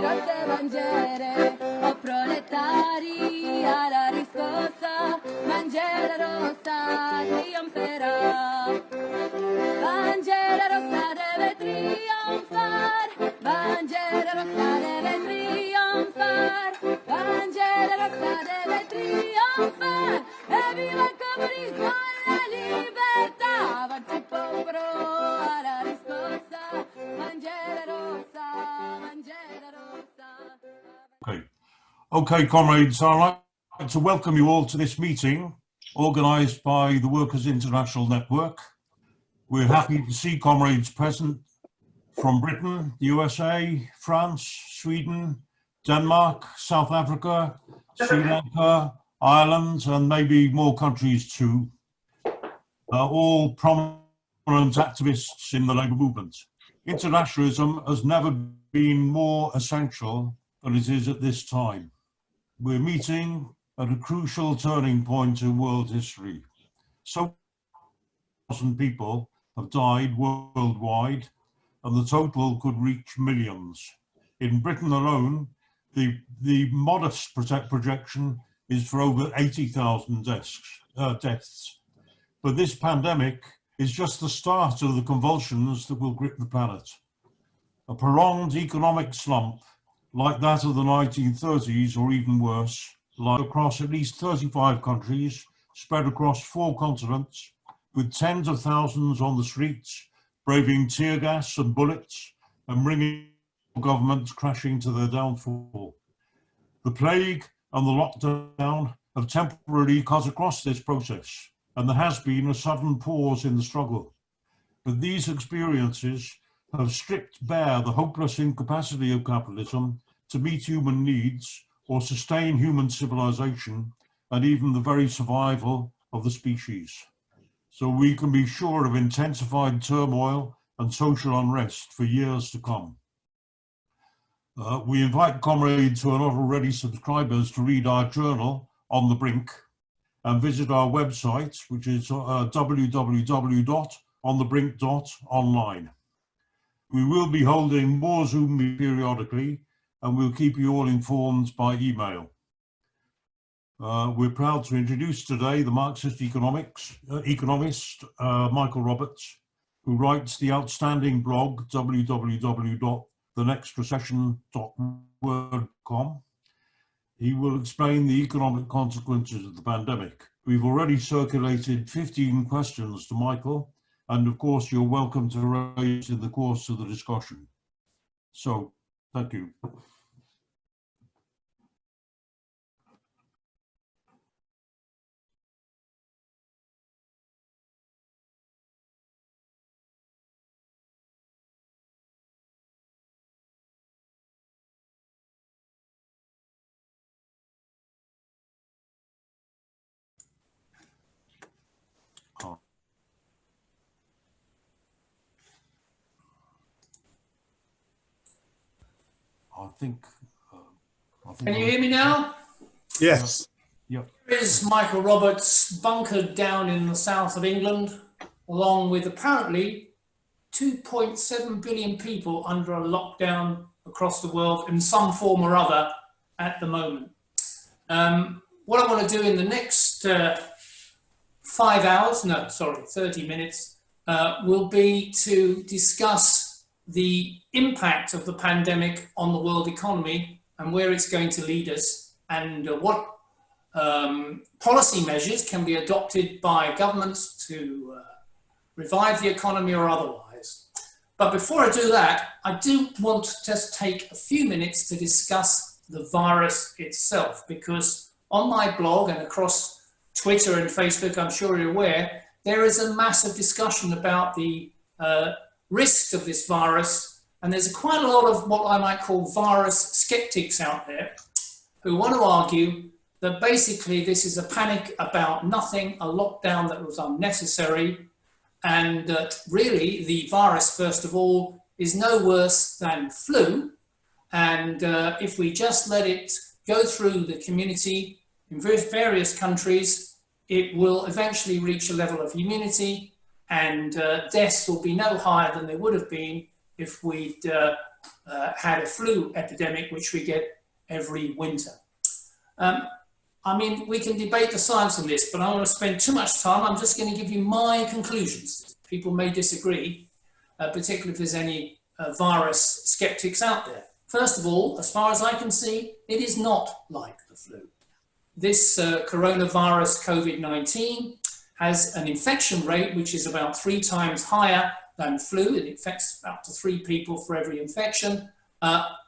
rosse bandiere, o proletari alla riscossa, bandiera rossa trionferà. Bandiera rossa deve trionfar, bandiera rossa deve trionfar, bandiera rossa deve trionfar, e viva il comunismo e la libertà, avanti il popolo alla riscossa, bandiera rossa, bandiera rossa. Okay, comrades, I'd like to welcome you all to this meeting organised by the Workers' International Network. We're happy to see comrades present from Britain, the USA, France, Sweden, Denmark, South Africa, Sri Lanka, Ireland, and maybe more countries too, all prominent activists in the labour movement. Internationalism has never been more essential than it is at this time. We're meeting at a crucial turning point in world history. So 1,000 people have died worldwide, and the total could reach millions. In Britain alone, the modest projection is for over 80,000 deaths. But this pandemic is just the start of the convulsions that will grip the planet. A prolonged economic slump like that of the 1930s, or even worse, like across at least 35 countries, spread across 4 continents, with tens of thousands on the streets, braving tear gas and bullets, and bringing governments crashing to their downfall. The plague and the lockdown have temporarily cut across this process, and there has been a sudden pause in the struggle. But these experiences have stripped bare the hopeless incapacity of capitalism to meet human needs or sustain human civilization and even the very survival of the species. So we can be sure of intensified turmoil and social unrest for years to come. We invite comrades who are not already subscribers to read our journal, On the Brink, and visit our website, which is www.onthebrink.online. We will be holding more Zoom periodically, and we'll keep you all informed by email. We're proud to introduce today the Marxist economist, Michael Roberts, who writes the outstanding blog, www.thenextrecession.wordcom. He will explain the economic consequences of the pandemic. We've already circulated 15 questions to Michael, and of course, you're welcome to raise in the course of the discussion. So, thank you. I think Can you hear me now? Yes. Yep. Here is Michael Roberts, bunkered down in the south of England, along with apparently 2.7 billion people under a lockdown across the world in some form or other at the moment. What I want to do in the next 30 minutes, will be to discuss the impact of the pandemic on the world economy and where it's going to lead us, and what policy measures can be adopted by governments to revive the economy or otherwise. But before I do that, I do want to just take a few minutes to discuss the virus itself, because on my blog and across Twitter and Facebook, I'm sure you're aware, there is a massive discussion about the risks of this virus, and there's quite a lot of what I might call virus skeptics out there who want to argue that basically this is a panic about nothing, a lockdown that was unnecessary, and that really the virus, first of all, is no worse than flu, and if we just let it go through the community in various countries, it will eventually reach a level of immunity, and deaths will be no higher than they would have been if we'd had a flu epidemic, which we get every winter. I mean, we can debate the science on this, but I don't want to spend too much time. I'm just going to give you my conclusions. People may disagree, particularly if there's any virus skeptics out there. First of all, as far as I can see, it is not like the flu. This coronavirus COVID-19 has an infection rate which is about 3 times higher than flu. It infects up to 3 people for every infection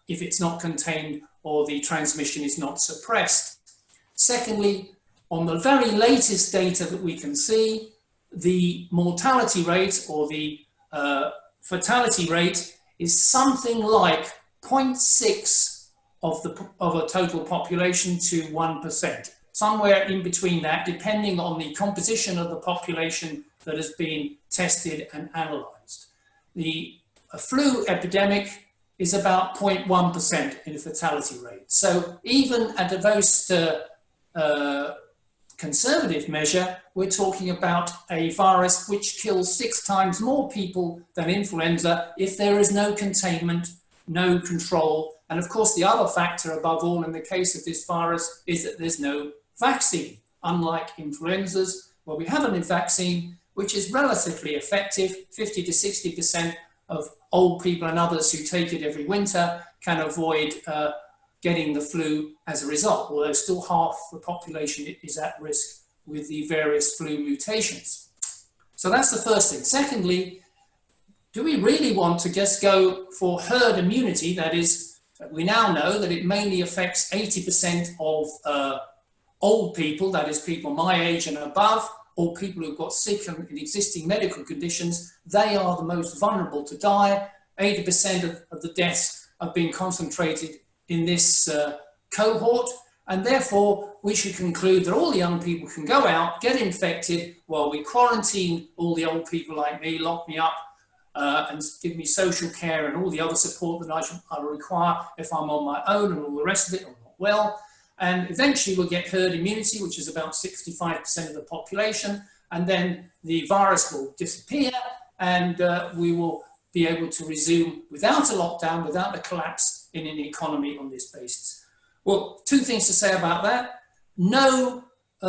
if it's not contained or the transmission is not suppressed. Secondly, on the very latest data that we can see, the mortality rate or the fatality rate is something like 0.6 of a total population to 1%, somewhere in between that, depending on the composition of the population that has been tested and analysed. The flu epidemic is about 0.1% in fatality rate. So even at the most conservative measure, we're talking about a virus which kills 6 times more people than influenza if there is no containment, no control. And of course, the other factor above all in the case of this virus is that there's no vaccine, unlike influenzas, where we have a vaccine which is relatively effective. 50 to 60% of old people and others who take it every winter can avoid getting the flu as a result, although still half the population is at risk with the various flu mutations. So that's the first thing. Secondly, do we really want to just go for herd immunity? That is, we now know that it mainly affects 80% of old people, that is people my age and above, or people who've got sick and existing medical conditions. They are the most vulnerable to die. 80% of the deaths have been concentrated in this cohort, and therefore we should conclude that all the young people can go out, get infected, while we quarantine all the old people like me, lock me up, and give me social care and all the other support that I require if I'm on my own and all the rest of it, or not well. And eventually we'll get herd immunity, which is about 65% of the population, and then the virus will disappear, and we will be able to resume without a lockdown, without a collapse in an economy on this basis. Well, 2 things to say about that. No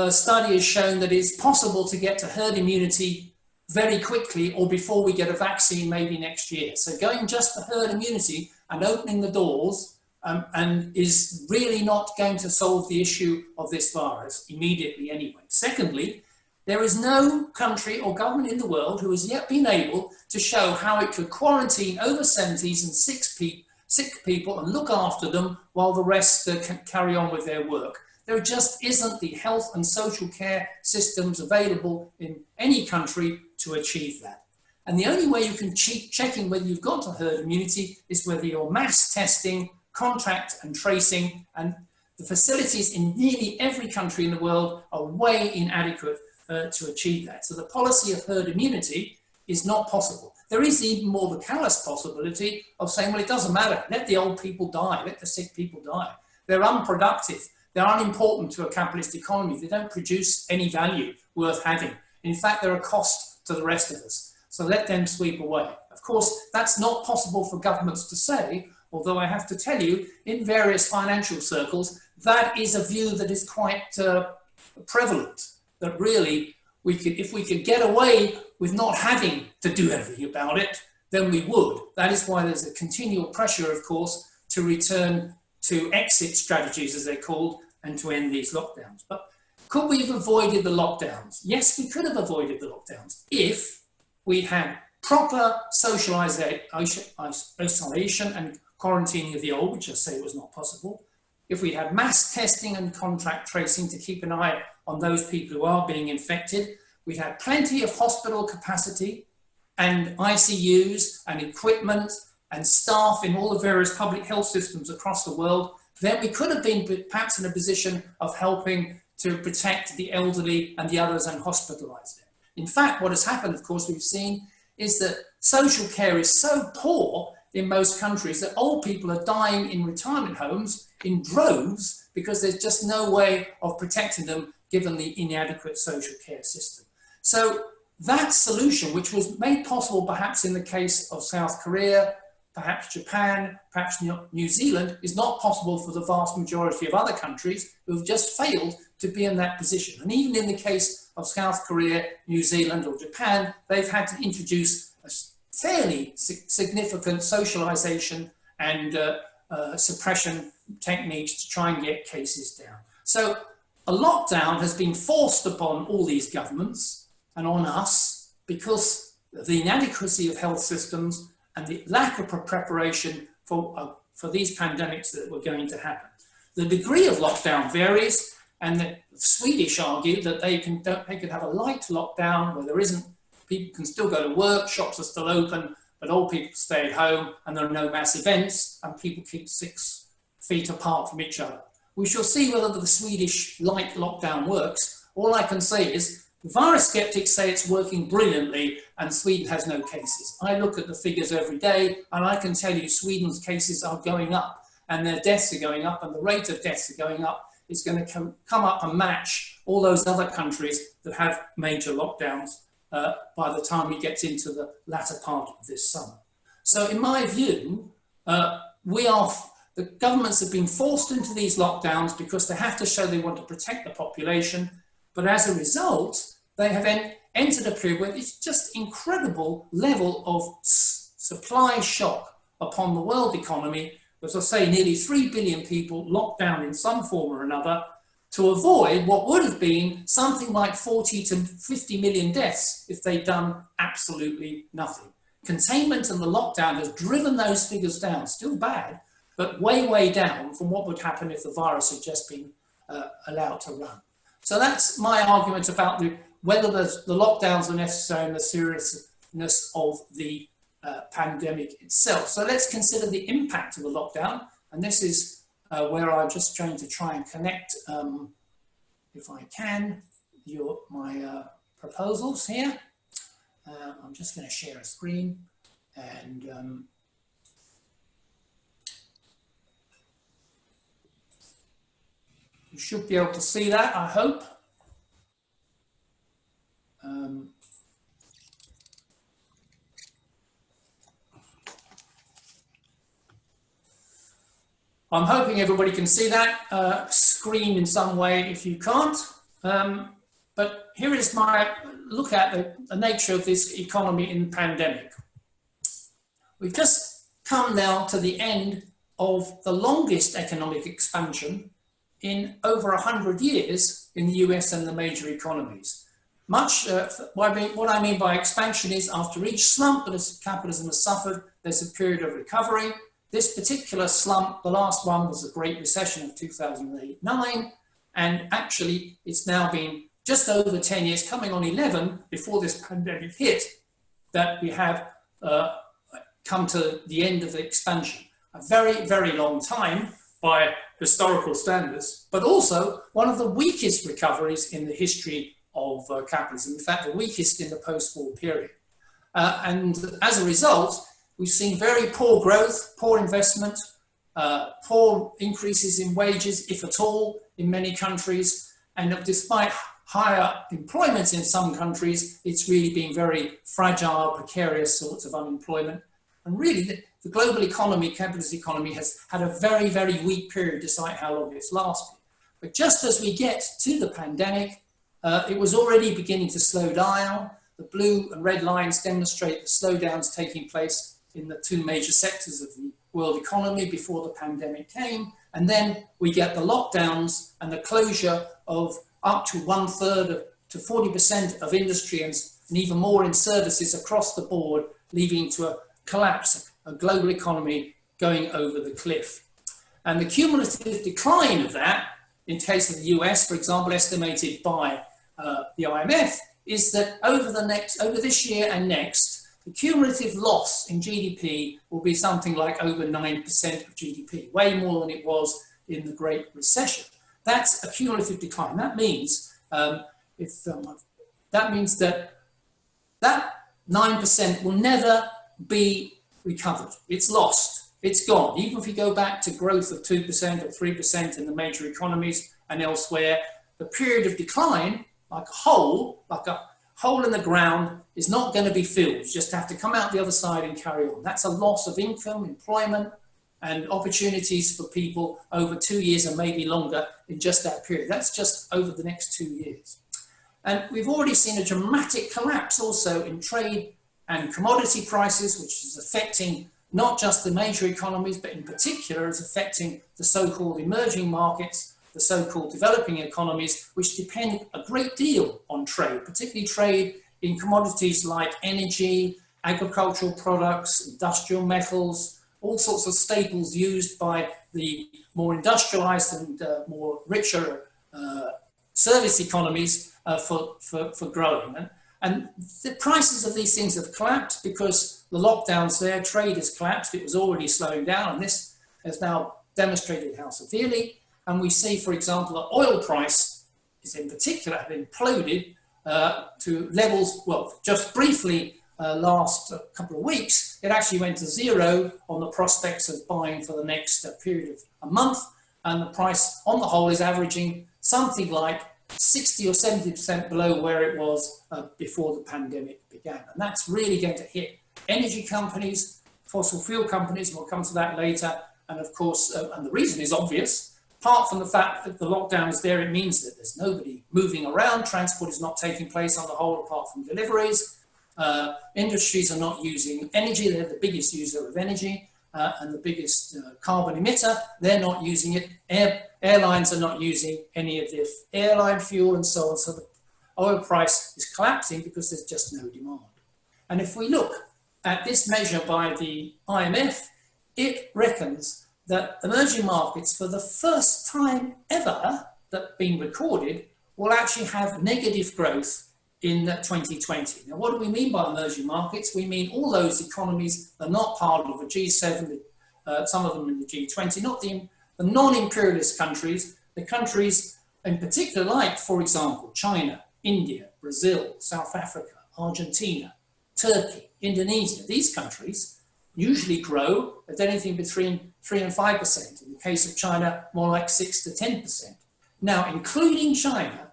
study has shown that it's possible to get to herd immunity very quickly or before we get a vaccine maybe next year. So going just for herd immunity and opening the doors and is really not going to solve the issue of this virus immediately anyway. Secondly, there is no country or government in the world who has yet been able to show how it could quarantine over 70s and sick people and look after them while the rest can carry on with their work. There just isn't the health and social care systems available in any country to achieve that. And the only way you can checking whether you've got to herd immunity is whether you're mass testing, contact and tracing, and the facilities in nearly every country in the world are way inadequate to achieve that. So the policy of herd immunity is not possible. There is even more the callous possibility of saying, well, it doesn't matter. Let the old people die. Let the sick people die. They're unproductive. They're unimportant to a capitalist economy. They don't produce any value worth having. In fact, they're a cost to the rest of us. So let them sweep away. Of course, that's not possible for governments to say, although I have to tell you, in various financial circles, that is a view that is quite prevalent, that really, if we could get away with not having to do anything about it, then we would. That is why there's a continual pressure, of course, to return to exit strategies, as they're called, and to end these lockdowns. But could we have avoided the lockdowns? Yes, we could have avoided the lockdowns if we had proper social isolation and quarantining of the old, which I say was not possible. If we had mass testing and contact tracing to keep an eye on those people who are being infected, we'd have plenty of hospital capacity and ICUs and equipment and staff in all the various public health systems across the world, then we could have been perhaps in a position of helping to protect the elderly and the others and hospitalize them. In fact, what has happened, of course, we've seen is that social care is so poor in most countries that old people are dying in retirement homes in droves because there's just no way of protecting them given the inadequate social care system. So that solution, which was made possible perhaps in the case of South Korea, perhaps Japan, perhaps New Zealand, is not possible for the vast majority of other countries who have just failed to be in that position. And even in the case of South Korea, New Zealand or Japan, they've had to introduce a fairly significant socialization and suppression techniques to try and get cases down. So a lockdown has been forced upon all these governments and on us because of the inadequacy of health systems and the lack of preparation for these pandemics that were going to happen. The degree of lockdown varies, and the Swedish argue that they could have a light lockdown where there isn't, people can still go to work, shops are still open, but all people stay at home and there are no mass events and people keep 6 feet apart from each other. We shall see whether the Swedish light lockdown works. All I can say is the virus skeptics say it's working brilliantly and Sweden has no cases. I look at the figures every day and I can tell you Sweden's cases are going up and their deaths are going up and the rate of deaths are going up. It's going to come up and match all those other countries that have major lockdowns by the time we get into the latter part of this summer. So in my view, the governments have been forced into these lockdowns because they have to show they want to protect the population. But as a result, they have entered a period where it's just incredible level of supply shock upon the world economy. As I say, nearly 3 billion people locked down in some form or another to avoid what would have been something like 40 to 50 million deaths if they'd done absolutely nothing. Containment and the lockdown has driven those figures down, still bad, but way, way down from what would happen if the virus had just been allowed to run. So that's my argument about whether the lockdowns are necessary and the seriousness of the pandemic itself. So let's consider the impact of the lockdown. And this is where I'm just trying to connect, if I can, my proposals here. I'm just going to share a screen and you should be able to see that, I hope. I'm hoping everybody can see that screen in some way if you can't. But here is my look at the nature of this economy in pandemic. We've just come now to the end of the longest economic expansion in over 100 years in the US and the major economies. What I mean by expansion is after each slump that capitalism has suffered, there's a period of recovery. This particular slump, the last one, was the Great Recession of 2008-9, and actually it's now been just over 10 years, coming on 11, before this pandemic hit, that we have come to the end of the expansion. A very, very long time by historical standards, but also one of the weakest recoveries in the history of capitalism, in fact, the weakest in the post-war period. And as a result, we've seen very poor growth, poor investment, poor increases in wages, if at all, in many countries. And despite higher employment in some countries, it's really been very fragile, precarious sorts of unemployment. And really, the global economy, capitalist economy, has had a very, very weak period, despite how long it's lasted. But just as we get to the pandemic, it was already beginning to slow down. The blue and red lines demonstrate the slowdowns taking place in the two major sectors of the world economy before the pandemic came. And then we get the lockdowns and the closure of up to 1/3 to 40% of industry and even more in services across the board, leading to a collapse, a global economy going over the cliff. And the cumulative decline of that, in case of the US, for example, estimated by the IMF, is that over this year and next, the cumulative loss in GDP will be something like over 9% of GDP, way more than it was in the Great Recession. That's a cumulative decline. That means that 9% will never be recovered. It's lost. It's gone. Even if you go back to growth of 2% or 3% in the major economies and elsewhere, the period of decline, like a hole in the ground is not going to be filled. You just have to come out the other side and carry on. That's a loss of income, employment, and opportunities for people over 2 years and maybe longer in just that period. That's just over the next 2 years. And we've already seen a dramatic collapse also in trade and commodity prices, which is affecting not just the major economies, but in particular is affecting the so-called emerging markets, the so-called developing economies, which depend a great deal on trade, particularly trade in commodities like energy, agricultural products, industrial metals, all sorts of staples used by the more industrialized and more richer service economies for growing. And the prices of these things have collapsed because the lockdowns there, trade has collapsed. It was already slowing down, and this has now demonstrated how severely. And we see, for example, the oil price is in particular have imploded to levels, well, just briefly last couple of weeks, it actually went to zero on the prospects of buying for the next period of a month. And the price on the whole is averaging something like 60 or 70% below where it was before the pandemic began. And that's really going to hit energy companies, fossil fuel companies, and we'll come to that later. And of course, and the reason is obvious, apart from the fact that the lockdown is there, it means that there's nobody moving around, transport is not taking place on the whole apart from deliveries, industries are not using energy, they're the biggest user of energy and the biggest carbon emitter, they're not using it, airlines are not using any of the airline fuel and so on, so the oil price is collapsing because there's just no demand. And if we look at this measure by the IMF, it reckons that emerging markets, for the first time ever that been recorded, will actually have negative growth in 2020. Now, what do we mean by emerging markets? We mean all those economies that are not part of the G7, some of them in the G20, not the non-imperialist countries, the countries in particular like, for example, China, India, Brazil, South Africa, Argentina, Turkey, Indonesia. These countries usually grow at anything between 3 and 5%. In the case of China, more like 6 to 10%. Now, including China,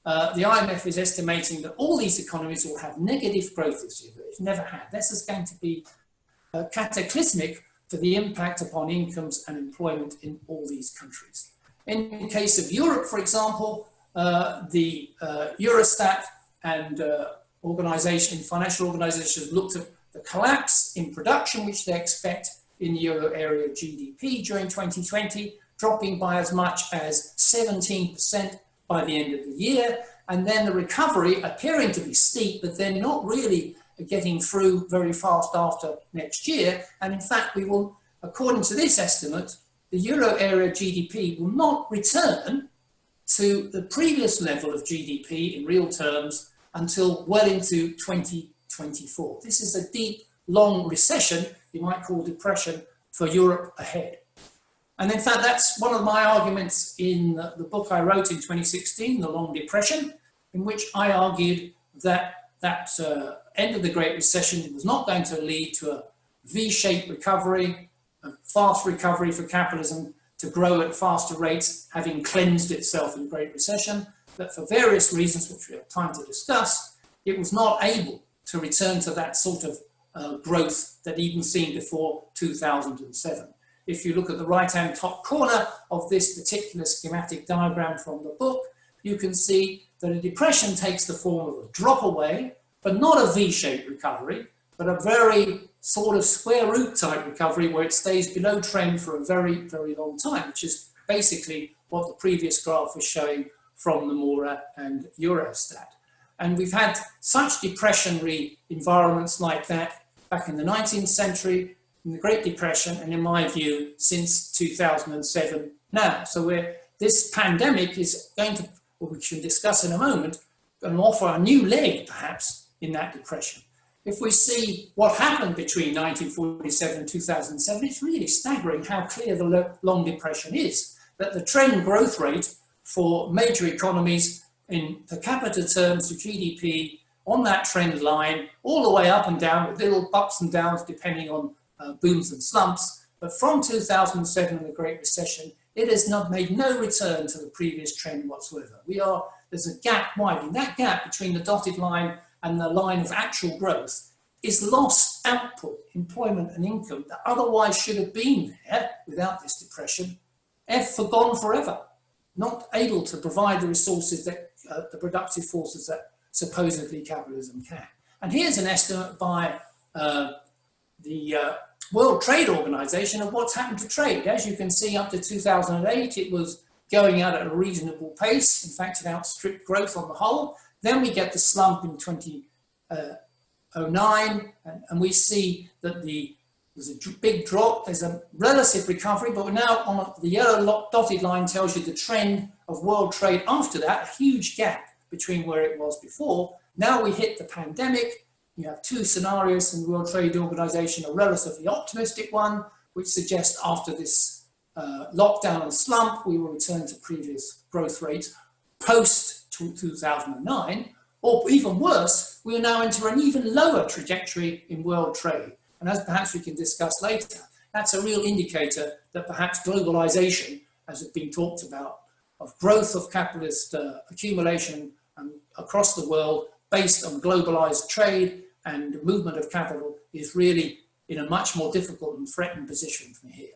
the IMF is estimating that all these economies will have negative growth this year, but it's never had. This is going to be cataclysmic for the impact upon incomes and employment in all these countries. In the case of Europe, for example, the Eurostat and financial organizations looked at the collapse in production, which they expect in the euro area GDP during 2020, dropping by as much as 17% by the end of the year, and then the recovery appearing to be steep, but then not really getting through very fast after next year. And in fact, we will, according to this estimate, the euro area GDP will not return to the previous level of GDP in real terms until well into 2024. This is a deep, long recession, you might call depression, for Europe ahead. And in fact, that's one of my arguments in the book I wrote in 2016, The Long Depression, in which I argued that end of the Great Recession was not going to lead to a V-shaped recovery, a fast recovery for capitalism to grow at faster rates, having cleansed itself in the Great Recession, that for various reasons, which we have time to discuss, it was not able to return to that sort of growth that even seen before 2007. If you look at the right-hand top corner of this particular schematic diagram from the book, you can see that a depression takes the form of a drop away, but not a V-shaped recovery, but a very sort of square root type recovery where it stays below trend for a very, very long time, which is basically what the previous graph was showing from the Mora and Eurostat. And we've had such depressionary environments like that back in the 19th century, in the Great Depression, and in my view, since 2007 now. So this pandemic is going to, what we should discuss in a moment, going to offer a new leg, perhaps, in that depression. If we see what happened between 1947 and 2007, it's really staggering how clear the long depression is, that the trend growth rate for major economies in per capita terms of GDP on that trend line, all the way up and down with little ups and downs depending on booms and slumps, but from 2007 and the Great Recession, it has made no return to the previous trend whatsoever. There's a gap widening. That gap between the dotted line and the line of actual growth is lost output, employment and income that otherwise should have been there without this depression, gone forever, not able to provide the resources that the productive forces that supposedly capitalism can. And here's an estimate by the World Trade Organization of what's happened to trade. As you can see, up to 2008, it was going out at a reasonable pace. In fact, it outstripped growth on the whole. Then we get the slump in 2009, and we see that there's a big drop. There's a relative recovery, but we're now on the yellow dotted line tells you the trend of world trade after that, a huge gap between where it was before. Now we hit the pandemic. You have two scenarios from the World Trade Organization, a relatively optimistic one, which suggests after this lockdown and slump, we will return to previous growth rates post 2009, or even worse, we will now enter an even lower trajectory in world trade. And as perhaps we can discuss later, that's a real indicator that perhaps globalization, as has been talked about, of growth of capitalist accumulation across the world based on globalized trade and movement of capital is really in a much more difficult and threatened position from here.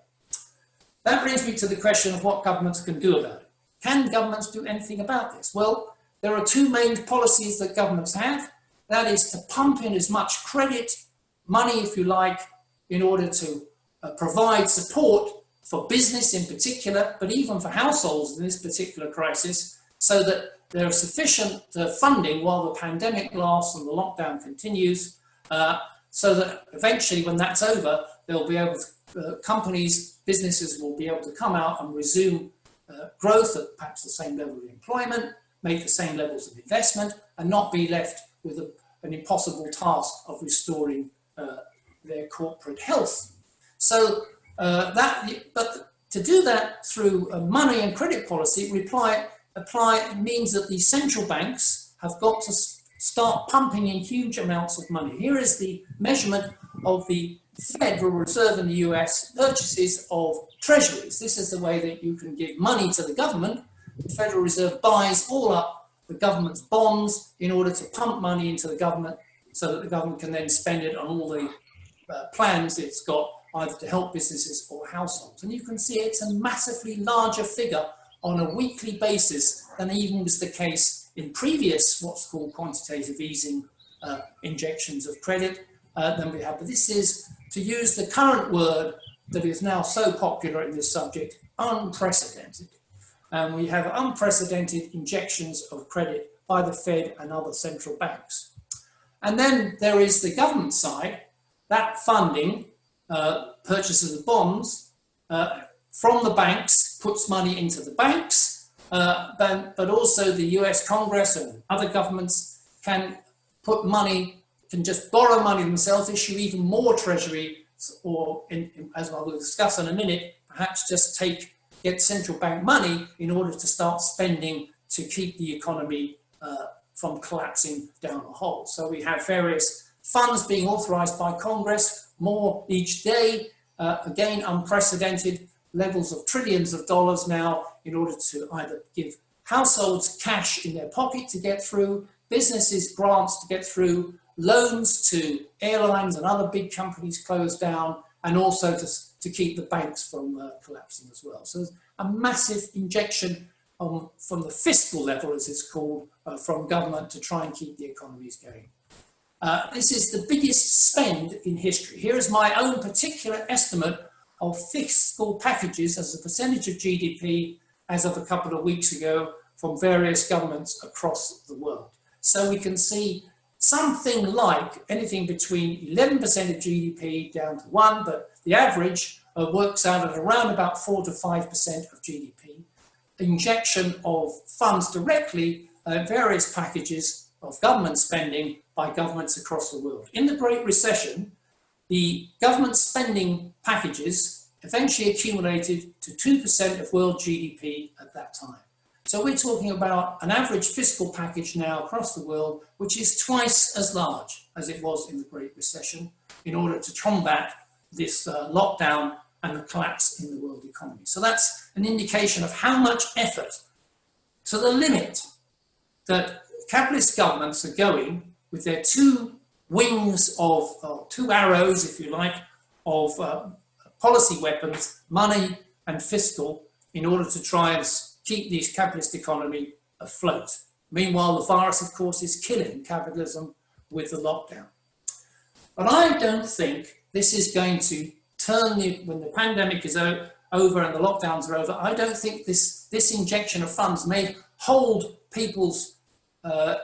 That brings me to the question of what governments can do about it. Can governments do anything about this? Well, there are two main policies that governments have. That is to pump in as much credit, money if you like, in order to provide support for business in particular, but even for households in this particular crisis, so that there is sufficient funding while the pandemic lasts and the lockdown continues, so that eventually when that's over, they'll be able to, companies, businesses will be able to come out and resume growth at perhaps the same level of employment, make the same levels of investment, and not be left with an impossible task of restoring their corporate health. So but to do that through money and credit policy, means that the central banks have got to start pumping in huge amounts of money. Here is the measurement of the Federal Reserve in the US purchases of treasuries. This is the way that you can give money to the government. The Federal Reserve buys all up the government's bonds in order to pump money into the government so that the government can then spend it on all the plans it's got either to help businesses or households. And you can see it's a massively larger figure on a weekly basis than even was the case in previous what's called quantitative easing injections of credit than we have. But this is, to use the current word that is now so popular in this subject, unprecedented. And we have unprecedented injections of credit by the Fed and other central banks. And then there is the government side, that funding, purchases of bonds from the banks, puts money into the banks, but also the US Congress and other governments can put money, can just borrow money themselves, issue even more treasury, or as I will discuss in a minute, perhaps just get central bank money in order to start spending to keep the economy from collapsing down a hole. So we have various funds being authorized by Congress, more each day, again, unprecedented levels of trillions of dollars now in order to either give households cash in their pocket to get through, businesses grants to get through, loans to airlines and other big companies closed down, and also to keep the banks from collapsing as well. So there's a massive injection from the fiscal level, as it's called, from government to try and keep the economies going. This is the biggest spend in history. Here is my own particular estimate of fiscal packages as a percentage of GDP as of a couple of weeks ago from various governments across the world. So we can see something like anything between 11% of GDP down to 1%, but the average works out at around about 4 to 5% of GDP. Injection of funds directly, various packages of government spending by governments across the world. In the Great Recession, the government spending packages eventually accumulated to 2% of world GDP at that time. So we're talking about an average fiscal package now across the world, which is twice as large as it was in the Great Recession in order to combat this lockdown and the collapse in the world economy. So that's an indication of how much effort, to the limit, that capitalist governments are going with their two wings of, two arrows, if you like, of policy weapons, money and fiscal, in order to try and keep the capitalist economy afloat. Meanwhile, the virus, of course, is killing capitalism with the lockdown. But I don't think this is going to turn when the pandemic is over and the lockdowns are over. I don't think this injection of funds may hold people's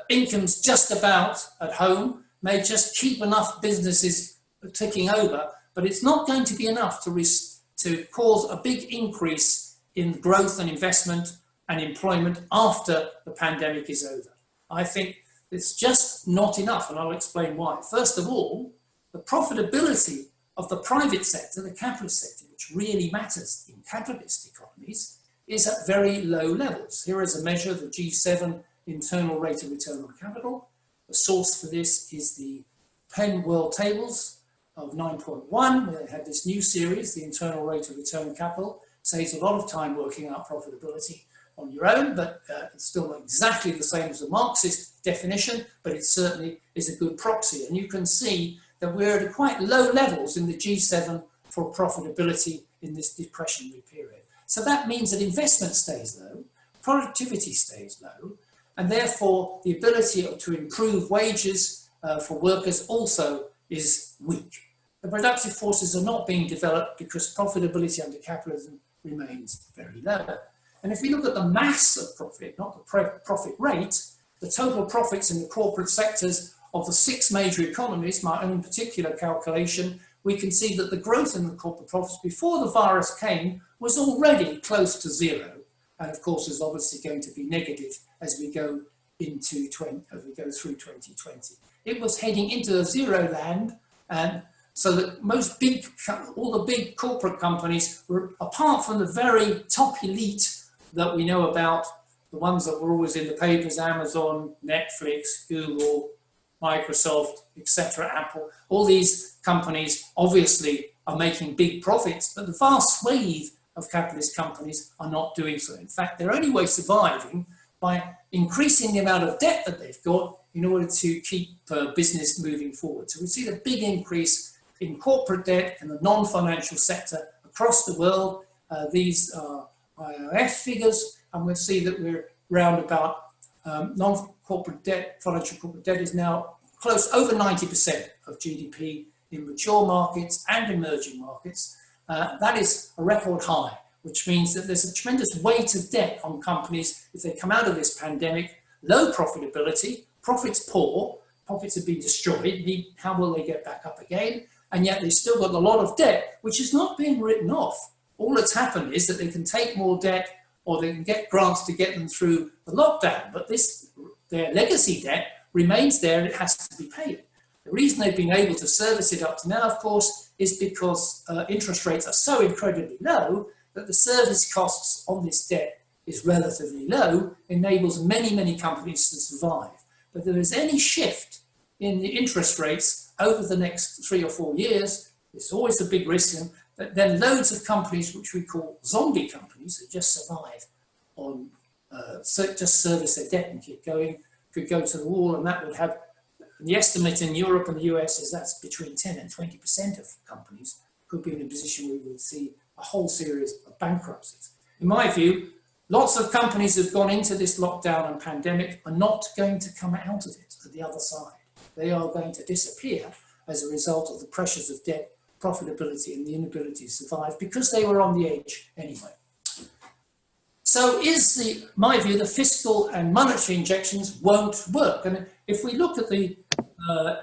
incomes just about at home, may just keep enough businesses ticking over, but it's not going to be enough to cause a big increase in growth and investment and employment after the pandemic is over. I think it's just not enough, and I'll explain why. First of all, the profitability of the private sector, the capitalist sector, which really matters in capitalist economies, is at very low levels. Here is a measure of the G7 internal rate of return on capital. The source for this is the Penn World Tables of 9.1, where they had this new series, the internal rate of return on capital. Saves a lot of time working out profitability on your own, but it's still not exactly the same as the Marxist definition, but it certainly is a good proxy. And you can see that we're at quite low levels in the G7 for profitability in this depressionary period. So that means that investment stays low, productivity stays low, and therefore the ability to improve wages for workers also is weak. The productive forces are not being developed because profitability under capitalism remains very low. And if we look at the mass of profit, not the profit rate, the total profits in the corporate sectors of the 6 major economies, my own particular calculation, we can see that the growth in the corporate profits before the virus came was already close to zero. And of course, is obviously going to be negative as we go through 2020. It was heading into the zero land, and so that all the big corporate companies were, apart from the very top elite that we know about, the ones that were always in the papers, Amazon, Netflix, Google, Microsoft, etc., Apple, all these companies obviously are making big profits, but the vast swathe of capitalist companies are not doing so. In fact, they're only way surviving by increasing the amount of debt that they've got in order to keep business moving forward. So we see the big increase in corporate debt in the non-financial sector across the world. These are IMF figures, and we'll see that we're round about non-corporate debt, financial corporate debt is now close over 90% of GDP in mature markets and emerging markets. That is a record high, which means that there's a tremendous weight of debt on companies if they come out of this pandemic. Low profitability, profits poor, profits have been destroyed, how will they get back up again? And yet they've still got a lot of debt, which is not being written off. All that's happened is that they can take more debt or they can get grants to get them through the lockdown, but their legacy debt remains there and it has to be paid. The reason they've been able to service it up to now, of course, is because interest rates are so incredibly low that the service costs on this debt is relatively low, enables many, many companies to survive. But if there is any shift in the interest rates over the next 3 or 4 years, it's always a big risk, and then loads of companies, which we call zombie companies, that just survive on, just service their debt and keep going, could go to the wall, and that would have, the estimate in Europe and the US is that's between 10 and 20% of companies could be in a position where we would see a whole series of bankruptcies. In my view, lots of companies who've gone into this lockdown and pandemic are not going to come out of it at the other side. They are going to disappear as a result of the pressures of debt, profitability, and the inability to survive because they were on the edge anyway. So my view, the fiscal and monetary injections won't work. And if we look at the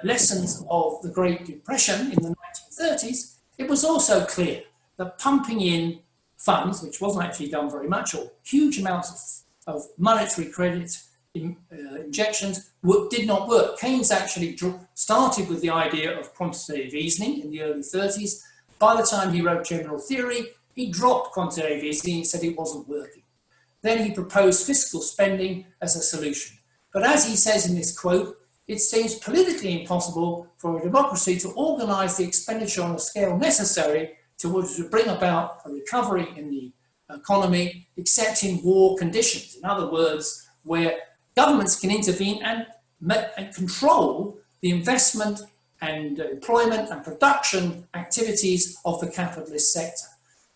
lessons of the Great Depression in the 1930s, it was also clear that pumping in funds, which wasn't actually done very much, or huge amounts of monetary credit injections did not work. Keynes actually started with the idea of quantitative easing in the early 30s. By the time he wrote General Theory, he dropped quantitative easing and said it wasn't working. Then he proposed fiscal spending as a solution. But as he says in this quote, it seems politically impossible for a democracy to organise the expenditure on a scale necessary to bring about a recovery in the economy, except in war conditions. In other words, where governments can intervene and and control the investment and employment and production activities of the capitalist sector.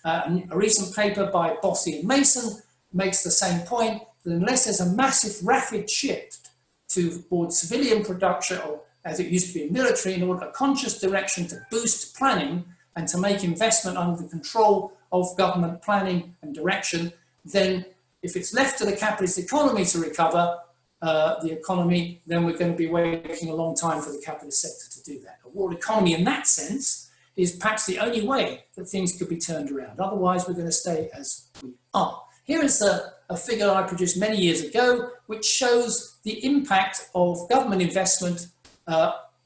A recent paper by Bossy and Mason makes the same point, that unless there's a massive rapid shift towards civilian production, or as it used to be military, in order a conscious direction to boost planning and to make investment under the control of government planning and direction, then if it's left to the capitalist economy to recover the economy, then we're going to be waiting a long time for the capitalist sector to do that. A war economy in that sense is perhaps the only way that things could be turned around. Otherwise, we're going to stay as we are. Here is a figure I produced many years ago, which shows the impact of government investment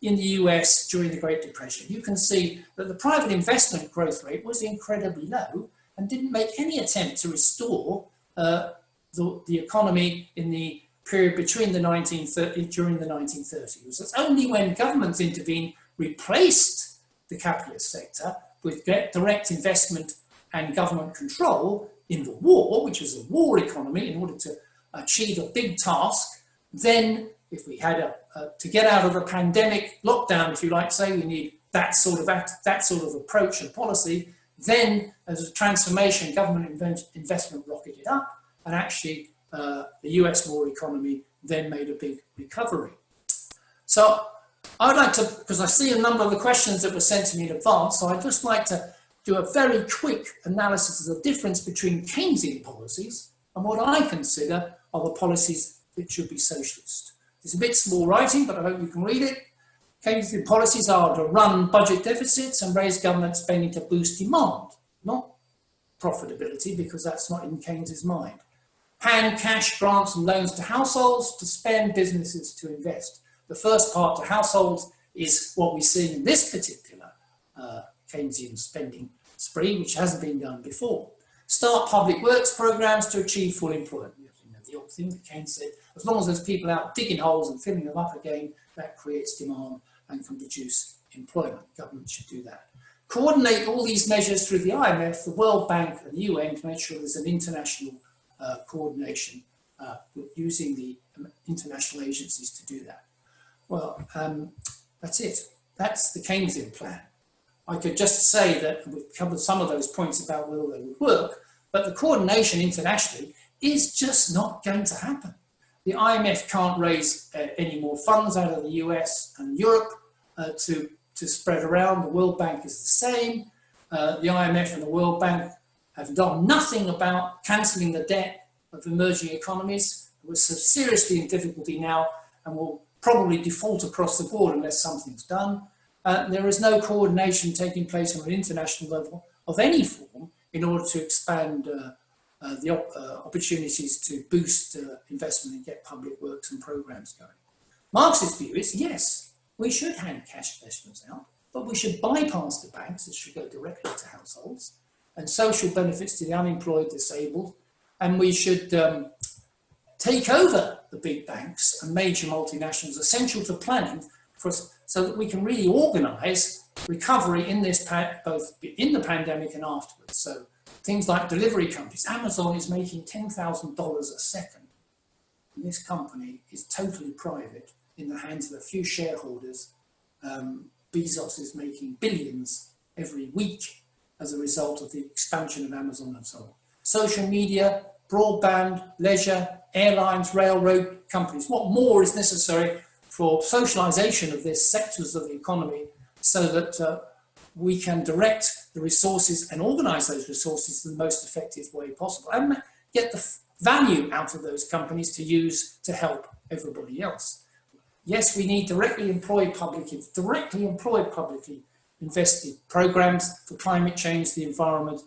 in the US during the Great Depression. You can see that the private investment growth rate was incredibly low and didn't make any attempt to restore the economy in the period between the 1930s, during the 1930s. It's only when governments intervened, replaced the capitalist sector with direct investment and government control in the war, which was a war economy, in order to achieve a big task. Then if we had to get out of a pandemic lockdown, if you like, say, we need that sort of approach and policy. Then as a transformation, government investment rocketed up, and actually the US war economy then made a big recovery. So I'd like to, because I see a number of the questions that were sent to me in advance, so I'd just like to do a very quick analysis of the difference between Keynesian policies and what I consider are the policies that should be socialist. It's a bit small writing, but I hope you can read it. Keynesian policies are to run budget deficits and raise government spending to boost demand, not profitability, because that's not in Keynes's mind. Hand cash grants and loans to households to spend, businesses to invest. The first part to households is what we see in this particular Keynesian spending spree, which hasn't been done before. Start public works programs to achieve full employment. You know, the old thing that Keynes said, as long as there's people out digging holes and filling them up again, that creates demand and can produce employment. Government should do that. Coordinate all these measures through the IMF, the World Bank and the UN to make sure there's an international coordination using the international agencies to do that. Well, that's it. That's the Keynesian plan. I could just say that we've covered some of those points about whether they would work, but the coordination internationally is just not going to happen. The IMF can't raise any more funds out of the US and Europe to spread around. The World Bank is the same. The IMF and the World Bank have done nothing about cancelling the debt of emerging economies. We're so seriously in difficulty now and will probably default across the board unless something's done. There is no coordination taking place on an international level of any form in order to expand the opportunities to boost investment and get public works and programs going. Marx's view is, yes, we should hand cash investments out, but we should bypass the banks. It should go directly to households and social benefits to the unemployed, disabled, and we should take over the big banks and major multinationals, essential to planning so that we can really organise recovery in this both in the pandemic and afterwards. So things like delivery companies. Amazon is making $10,000 a second, and this company is totally private in the hands of a few shareholders. Bezos is making billions every week as a result of the expansion of Amazon and so on. Social media, broadband, leisure, airlines, railroad companies. What more is necessary for socialization of these sectors of the economy so that we can direct the resources and organize those resources in the most effective way possible and get the value out of those companies to use to help everybody else. Yes, we need directly employed publicly invested programs for climate change, the environment,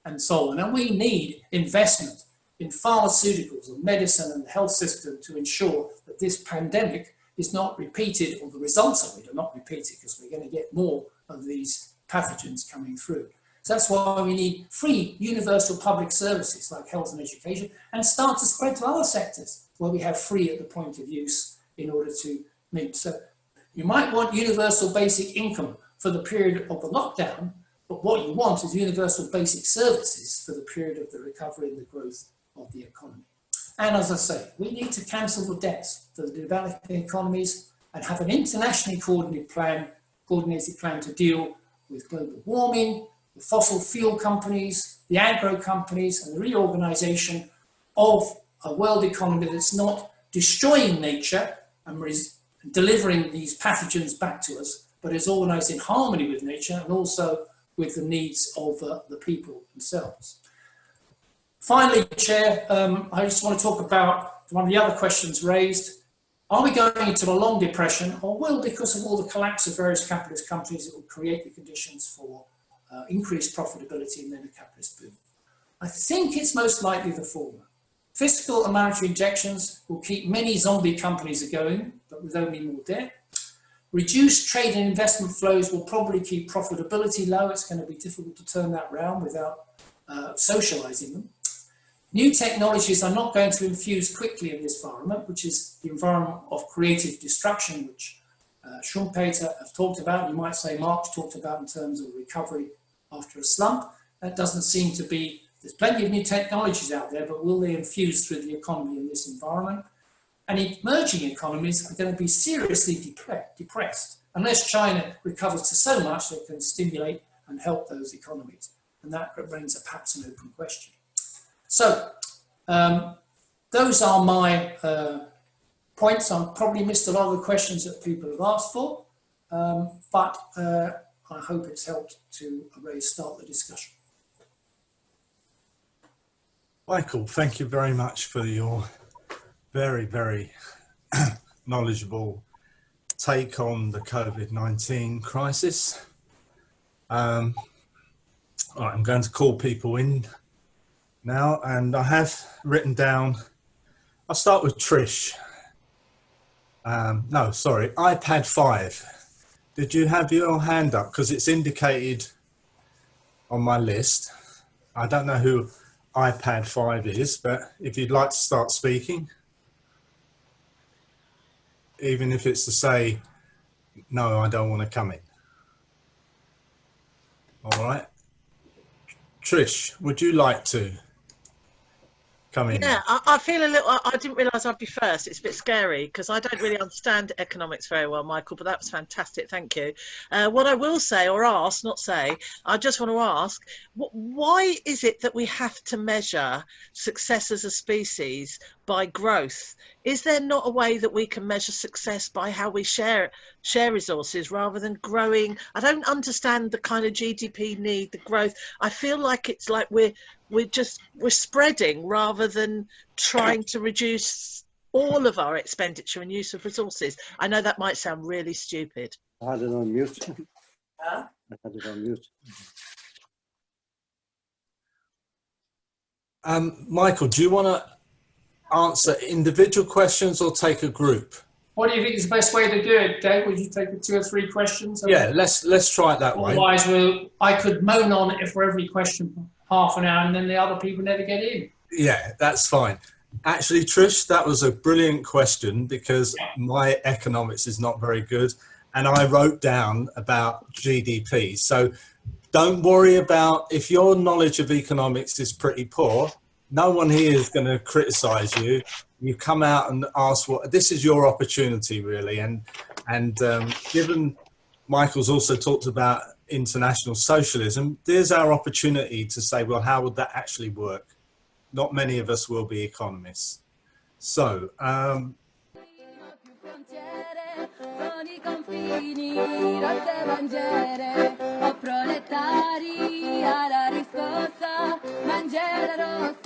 and so on. And we need investment in pharmaceuticals and medicine and the health system to ensure that this pandemic is not repeated, or the results of it are not repeated, because we're going to get more of these pathogens coming through. So that's why we need free universal public services like health and education, and start to spread to other sectors where we have free at the point of use in order to meet. So you might want universal basic income for the period of the lockdown, but what you want is universal basic services for the period of the recovery and the growth of the economy. And as I say, we need to cancel the debts for the developing economies and have an internationally coordinated plan to deal with global warming, the fossil fuel companies, the agro companies, and the reorganization of a world economy that's not destroying nature and delivering these pathogens back to us, but is organized in harmony with nature and also with the needs of the people themselves. Finally, Chair, I just want to talk about one of the other questions raised. Are we going into a long depression, or will, because of all the collapse of various capitalist countries, it will create the conditions for increased profitability and then a capitalist boom? I think it's most likely the former. Fiscal and monetary injections will keep many zombie companies going, but with only more debt. Reduced trade and investment flows will probably keep profitability low. It's going to be difficult to turn that round without socializing them. New technologies are not going to infuse quickly in this environment, which is the environment of creative destruction, which Schumpeter have talked about. You might say Marx talked about in terms of recovery after a slump. That doesn't seem to be, there's plenty of new technologies out there, but will they infuse through the economy in this environment? And emerging economies are going to be seriously depressed unless China recovers to so much that it can stimulate and help those economies. And that remains perhaps an open question. So those are my points. I've probably missed a lot of the questions that people have asked for, but I hope it's helped to start the discussion. Michael, thank you very much for your very, very knowledgeable take on the COVID-19 crisis. All right, I'm going to call people in now, and I have written down, I'll start with Trish. No, sorry, iPad 5. Did you have your hand up? Because it's indicated on my list. I don't know who iPad 5 is, but if you'd like to start speaking, even if it's to say, no, I don't want to come in. All right. Trish, would you like to come in? Yeah, I feel a little, I didn't realise I'd be first. It's a bit scary because I don't really understand economics very well, Michael, but that was fantastic. Thank you. What I will say, or ask, not say, I just want to ask, why is it that we have to measure success as a species by growth? Is there not a way that we can measure success by how we share resources rather than growing? I don't understand the kind of GDP need, the growth. I feel like it's like we're spreading rather than trying to reduce all of our expenditure and use of resources. I know that might sound really stupid. I had it on mute. Huh? I had it on mute. Michael, do you want to answer individual questions or take a group? What do you think is the best way to do it, Dave? Would you take the 2 or 3 questions? Yeah, let's try it that way. Otherwise, I could moan on it for every question for half an hour and then the other people never get in. Yeah, that's fine. Actually, Trish, that was a brilliant question because my economics is not very good. And I wrote down about GDP. So don't worry about if your knowledge of economics is pretty poor. No one here is going to criticize you. You come out and ask this is your opportunity, really. And given Michael's also talked about international socialism, there's our opportunity to say, well, how would that actually work? Not many of us will be economists. So, Sono i confini, rosse bandiere, o proletari alla riscossa, bandiera rossa.